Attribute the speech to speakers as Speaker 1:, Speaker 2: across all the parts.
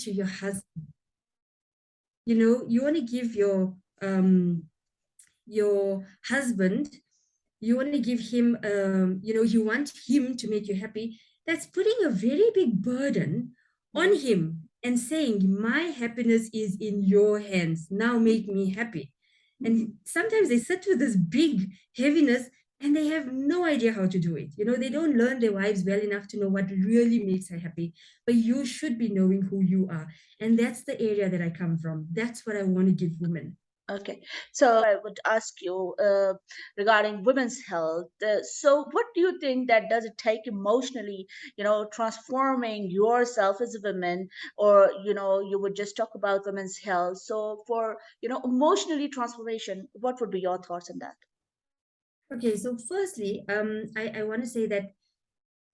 Speaker 1: to your husband. You want to give your husband, you want to give him, you want him to make you happy. That's putting a very big burden on him and saying, my happiness is in your hands. Now make me happy. And sometimes they sit with this big heaviness and they have no idea how to do it. They don't learn their wives well enough to know what really makes her happy. But you should be knowing who you are. And that's the area that I come from. That's what I want to give women.
Speaker 2: Okay, so I would ask you regarding women's health. So, what do you think that does it take emotionally, transforming yourself as a woman, or you would just talk about women's health? So, for emotionally transformation, what would be your thoughts on that?
Speaker 1: Okay, so firstly, I want to say that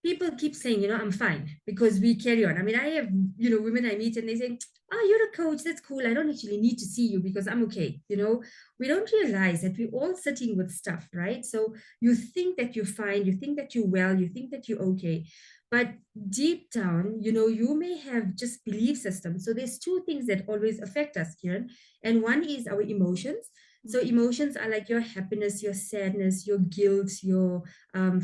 Speaker 1: people keep saying, I'm fine, because we carry on. I mean, I have, women I meet and they say, oh, you're a coach. That's cool. I don't actually need to see you because I'm okay. We don't realize that we're all sitting with stuff, right? So you think that you're fine. You think that you're well. You think that you're okay. But deep down, you may have just belief systems. So there's two things that always affect us, Kiran. And one is our emotions. So emotions are like your happiness, your sadness, your guilt, your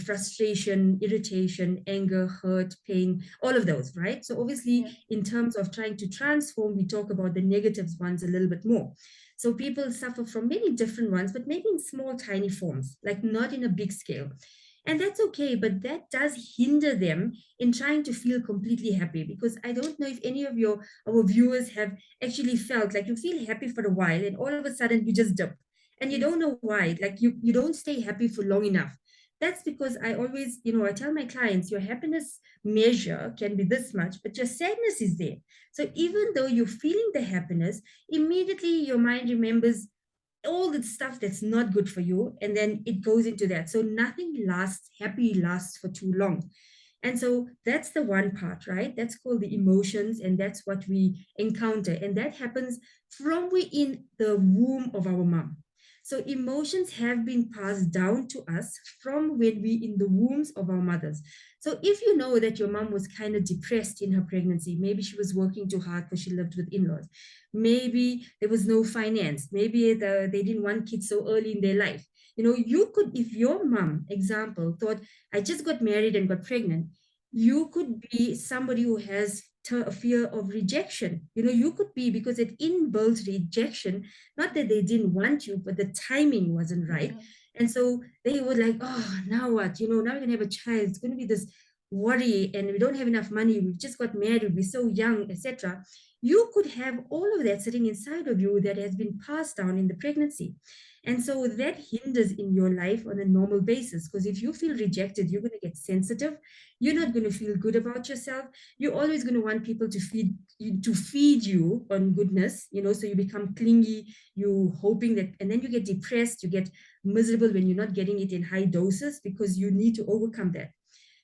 Speaker 1: frustration, irritation, anger, hurt, pain, all of those, right? So obviously, in terms of trying to transform, we talk about the negatives ones a little bit more. So people suffer from many different ones, but maybe in small, tiny forms, like not in a big scale. And that's okay, but that does hinder them in trying to feel completely happy, because I don't know if any of our viewers have actually felt like you feel happy for a while and all of a sudden you just dip and you don't know why. Like you don't stay happy for long enough. That's because I always, I tell my clients, your happiness measure can be this much, but your sadness is there. So even though you're feeling the happiness, immediately your mind remembers all the stuff that's not good for you, and then it goes into that. So nothing happy lasts for too long. And so that's the one part, right? That's called the emotions, and that's what we encounter. And that happens from within the womb of our mom. So emotions have been passed down to us from when we in the wombs of our mothers. So if you know that your mom was kind of depressed in her pregnancy, maybe she was working too hard because she lived with in-laws. Maybe there was no finance. Maybe they didn't want kids so early in their life. You could, if your mom, example, thought, I just got married and got pregnant, you could be somebody who has a fear of rejection. You could be because it inbuilt rejection, not that they didn't want you, but the timing wasn't right. And so they were like, oh, now what? Now we're going to have a child. It's going to be this worry, and we don't have enough money. We've just got married. We're so young, etc. You could have all of that sitting inside of you that has been passed down in the pregnancy. And so that hinders in your life on a normal basis, because if you feel rejected, you're going to get sensitive. You're not going to feel good about yourself. You're always going to want people to feed you on goodness, so you become clingy, you hoping that, and then you get depressed, you get miserable when you're not getting it in high doses because you need to overcome that.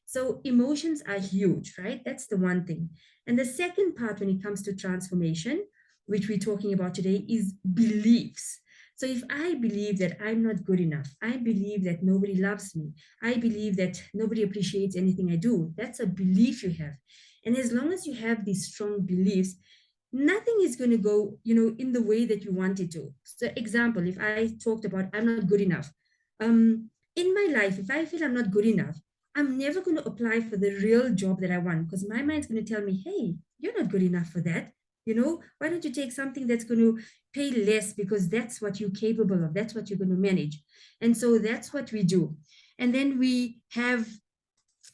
Speaker 1: So emotions are huge, right? That's the one thing. And the second part when it comes to transformation, which we're talking about today, is beliefs. So if I believe that I'm not good enough, I believe that nobody loves me, I believe that nobody appreciates anything I do, that's a belief you have. And as long as you have these strong beliefs, nothing is going to go, in the way that you want it to. So example, if I talked about I'm not good enough, in my life, if I feel I'm not good enough, I'm never going to apply for the real job that I want, because my mind's going to tell me, hey, you're not good enough for that. Why don't you take something that's going to pay less, because that's what you're capable of, that's what you're going to manage. And so that's what we do. And then we have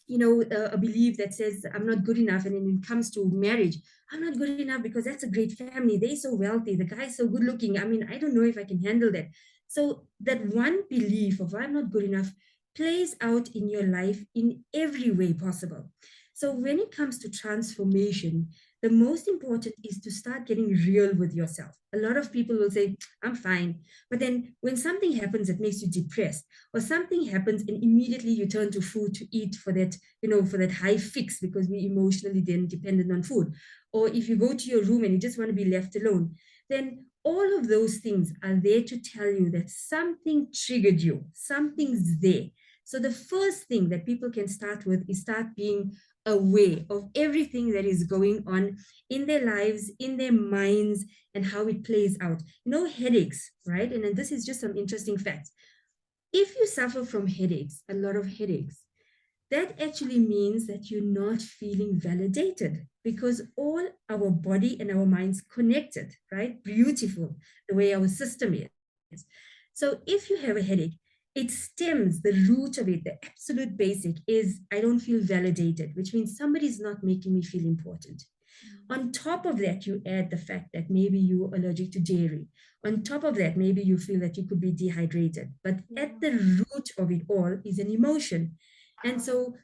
Speaker 1: a belief that says I'm not good enough. And then it comes to marriage, I'm not good enough because that's a great family, they're so wealthy, the guy's so good looking, I mean, I don't know if I can handle that. So that one belief of I'm not good enough plays out in your life in every way possible. So when it comes to transformation, the most important is to start getting real with yourself. A lot of people will say, I'm fine. But then when something happens that makes you depressed, or something happens and immediately you turn to food to eat for that, for that high fix, because we emotionally then dependent on food. Or if you go to your room and you just want to be left alone, then all of those things are there to tell you that something triggered you, something's there. So the first thing that people can start with is start being aware of everything that is going on in their lives, in their minds, and how it plays out. Headaches, right? And then this is just some interesting facts. If you suffer from headaches, a lot of headaches, that actually means that you're not feeling validated, because all our body and our minds connected, right? Beautiful, the way our system is. So if you have a headache, it stems, the root of it, the absolute basic is I don't feel validated, which means somebody's not making me feel important. On top of that, you add the fact that maybe you're allergic to dairy. On top of that, maybe you feel that you could be dehydrated. But at the root of it all is an emotion. And so,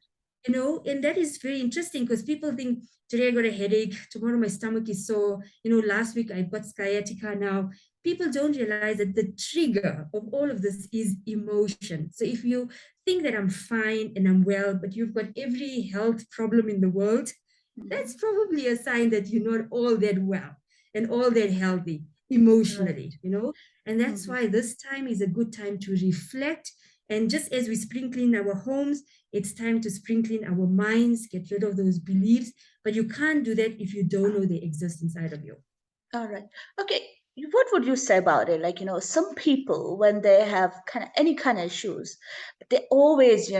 Speaker 1: and that is very interesting, because people think today I got a headache, tomorrow my stomach is sore, last week I got sciatica now. People don't realize that the trigger of all of this is emotion. So if you think that I'm fine and I'm well, but you've got every health problem in the world, that's probably a sign that you're not all that well and all that healthy
Speaker 2: Right.
Speaker 1: emotionally. And that's
Speaker 2: Mhm.
Speaker 1: why this time is a good time to reflect. And just as we sprinkle in our homes, it's time to sprinkle in our minds, get rid of those beliefs. But you can't do that if you don't know they exist inside of you.
Speaker 2: All right. Okay. What would you say about it? Like, some people, when they have kind of any kind of issues, they always,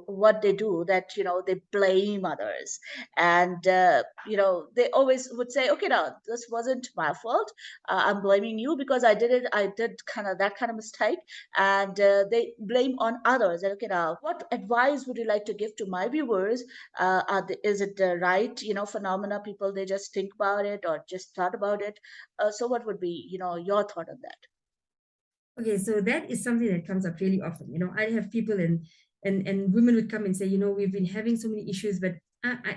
Speaker 2: what they do that, they blame others. And, they always would say, okay, now this wasn't my fault. I'm blaming you because I did kind of that kind of mistake. And they blame on others. And, okay, now what advice would you like to give to my viewers? Is it the right, phenomena? People, they just think about it or just thought about it. So what would be, your thought on that?
Speaker 1: Okay, so that is something that comes up really often. I have people and women would come and say, we've been having so many issues, but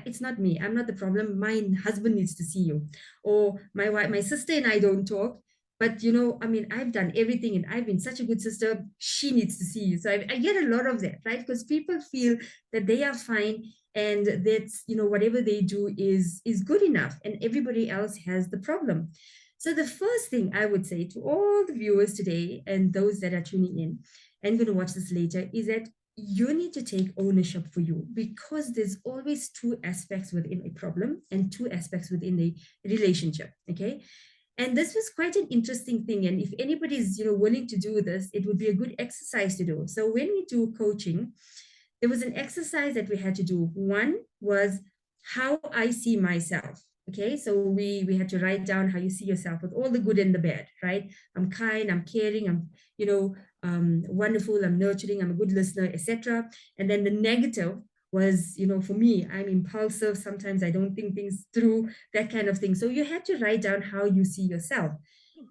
Speaker 1: it's not me. I'm not the problem. My husband needs to see you, or my wife, my sister and I don't talk. But I mean, I've done everything, and I've been such a good sister. She needs to see you. So I get a lot of that, right? Because people feel that they are fine, and that's whatever they do is good enough, and everybody else has the problem. So the first thing I would say to all the viewers today and those that are tuning in and going to watch this later is that you need to take ownership for you, because there's always two aspects within a problem and two aspects within a relationship. Okay. And this was quite an interesting thing. And if anybody's willing to do this, it would be a good exercise to do. So when we do coaching, there was an exercise that we had to do. One was how I see myself. Okay, so we had to write down how you see yourself with all the good and the bad, right? I'm kind, I'm caring, I'm wonderful, I'm nurturing, I'm a good listener, etc. And then the negative was, for me, I'm impulsive. Sometimes I don't think things through, that kind of thing. So you had to write down how you see yourself.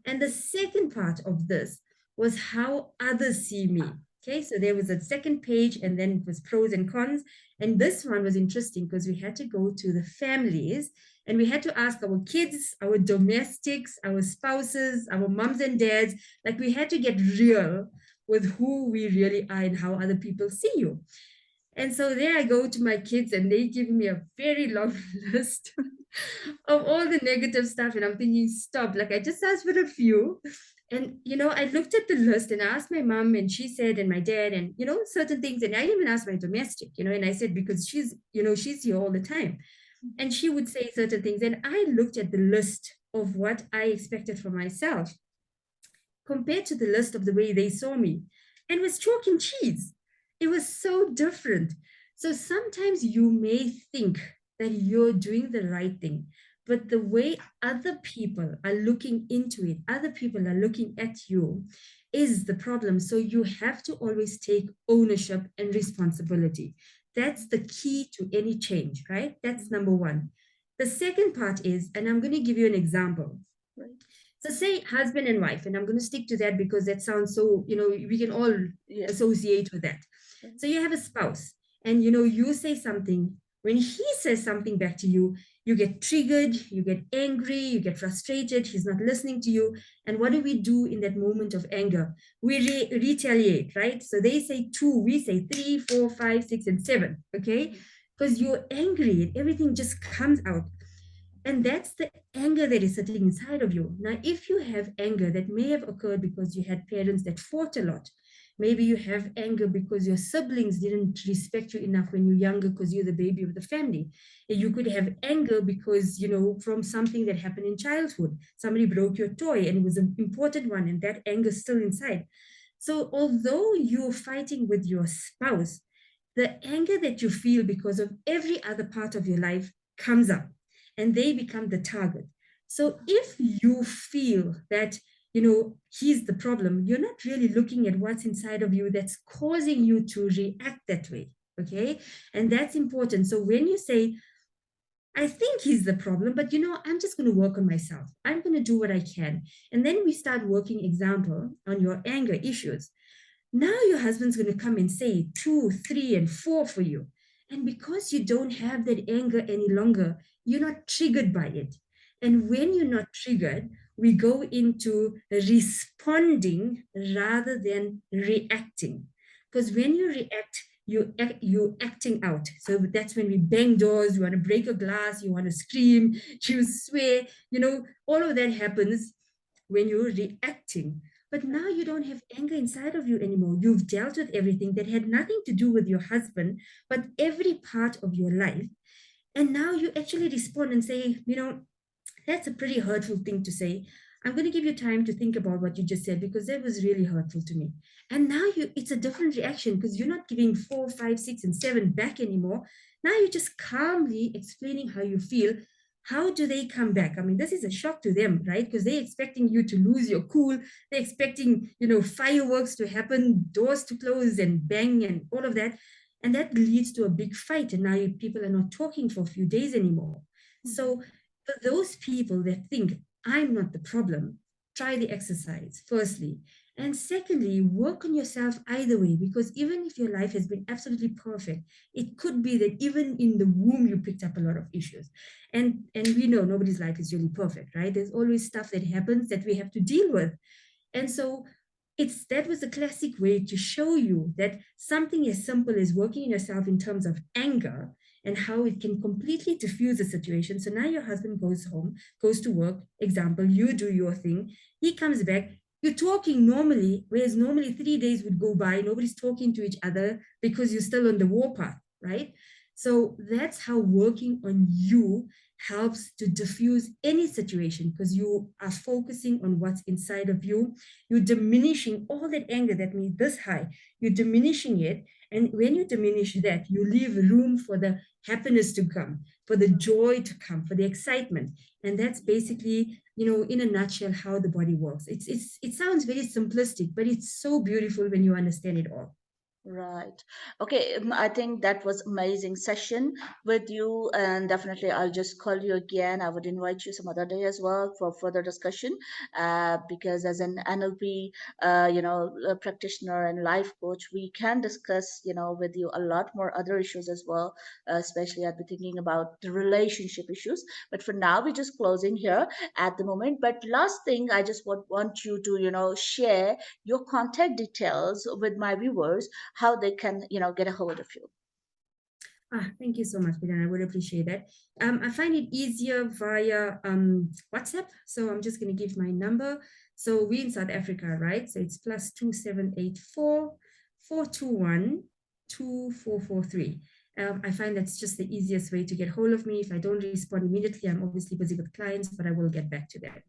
Speaker 1: And the second part of this was how others see me. Okay, so there was a second page, and then it was pros and cons. And this one was interesting because we had to go to the families and we had to ask our kids, our domestics, our spouses, our moms and dads, like we had to get real with who we really are and how other people see you. And so there I go to my kids, and they give me a very long list of all the negative stuff. And I'm thinking, stop, like I just asked for a few. And, I looked at the list and I asked my mom, and she said, and my dad, and, certain things. And I even asked my domestic, and I said, because she's here all the time. And she would say certain things. And I looked at the list of what I expected for myself compared to the list of the way they saw me, and was chalk and cheese. It was so different. So sometimes you may think that you're doing the right thing, but the way other people are looking into it, other people are looking at you, is the problem. So you have to always take ownership and responsibility. That's the key to any change, right? That's number one. The second part is, and I'm going to give you an example.
Speaker 2: Right.
Speaker 1: So say husband and wife, and I'm going to stick to that because that sounds so, we can all
Speaker 2: Yes.
Speaker 1: associate with that.
Speaker 2: Right.
Speaker 1: So you have a spouse, and you say something. When he says something back to you, you get triggered, you get angry, you get frustrated, he's not listening to you. And what do we do in that moment of anger? We retaliate, right? So they say two, we say three, four, five, six, and seven, okay? Because you're angry and everything just comes out. And that's the anger that is sitting inside of you. Now, if you have anger that may have occurred because you had parents that fought a lot, Maybe you have anger because your siblings didn't respect you enough when you're younger because you're the baby of the family. You could have anger because, from something that happened in childhood. Somebody broke your toy and it was an important one, and that anger is still inside. So although you're fighting with your spouse, the anger that you feel because of every other part of your life comes up and they become the target. So if you feel that, he's the problem, you're not really looking at what's inside of you that's causing you to react that way. Okay. And that's important. So when you say, I think he's the problem, but I'm just going to work on myself. I'm going to do what I can. And then we start working, example, on your anger issues. Now your husband's going to come and say 2, 3, and 4 for you. And because you don't have that anger any longer, you're not triggered by it. And when you're not triggered, we go into responding rather than reacting. Because when you react, you're acting out. So that's when we bang doors, you want to break a glass, you want to scream, you swear, all of that happens when you're reacting. But now you don't have anger inside of you anymore. You've dealt with everything that had nothing to do with your husband, but every part of your life. And now you actually respond and say, that's a pretty hurtful thing to say. I'm going to give you time to think about what you just said because that was really hurtful to me. And now it's a different reaction because you're not giving 4, 5, 6, and 7 back anymore. Now you're just calmly explaining how you feel. How do they come back? I mean, this is a shock to them, right? Because they're expecting you to lose your cool. They're expecting, fireworks to happen, doors to close and bang and all of that. And that leads to a big fight. And now people are not talking for a few days anymore. So for those people that think I'm not the problem, try the exercise, firstly. And secondly, work on yourself either way, because even if your life has been absolutely perfect, it could be that even in the womb you picked up a lot of issues. And we know nobody's life is really perfect, right? There's always stuff that happens that we have to deal with. And so that was a classic way to show you that something as simple as working on yourself in terms of anger and how it can completely diffuse the situation. So now your husband goes home, goes to work, example, you do your thing, he comes back, you're talking normally, whereas normally 3 days would go by, nobody's talking to each other because you're still on the warpath, right? So that's how working on you helps to diffuse any situation because you are focusing on what's inside of you. You're diminishing all that anger that made this high. You're diminishing it. And when you diminish that, you leave room for the happiness to come, for the joy to come, for the excitement. And that's basically, in a nutshell, how the body works. It sounds very simplistic, but it's so beautiful when you understand it all.
Speaker 2: Right. Okay. I think that was amazing session with you, and definitely I'll just call you again. I would invite you some other day as well for further discussion, because as an NLP, practitioner and life coach, we can discuss, with you a lot more other issues as well. Especially I'd be thinking about the relationship issues. But for now, we're just closing here at the moment. But last thing, I just want you to, share your contact details with my viewers, how they can get a hold of you.
Speaker 1: Thank you so much, Bidan. I would appreciate that. I find it easier via WhatsApp. So I'm just going to give my number. So we're in South Africa, right? So it's +2784 421 2443. I find that's just the easiest way to get hold of me. If I don't respond immediately, I'm obviously busy with clients, but I will get back to that.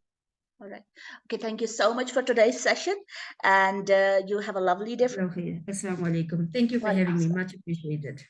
Speaker 2: All right. Okay. Thank you so much for today's session, and you have a lovely day.
Speaker 1: Okay. Assalamu alaikum. Thank you for having me. Much appreciated.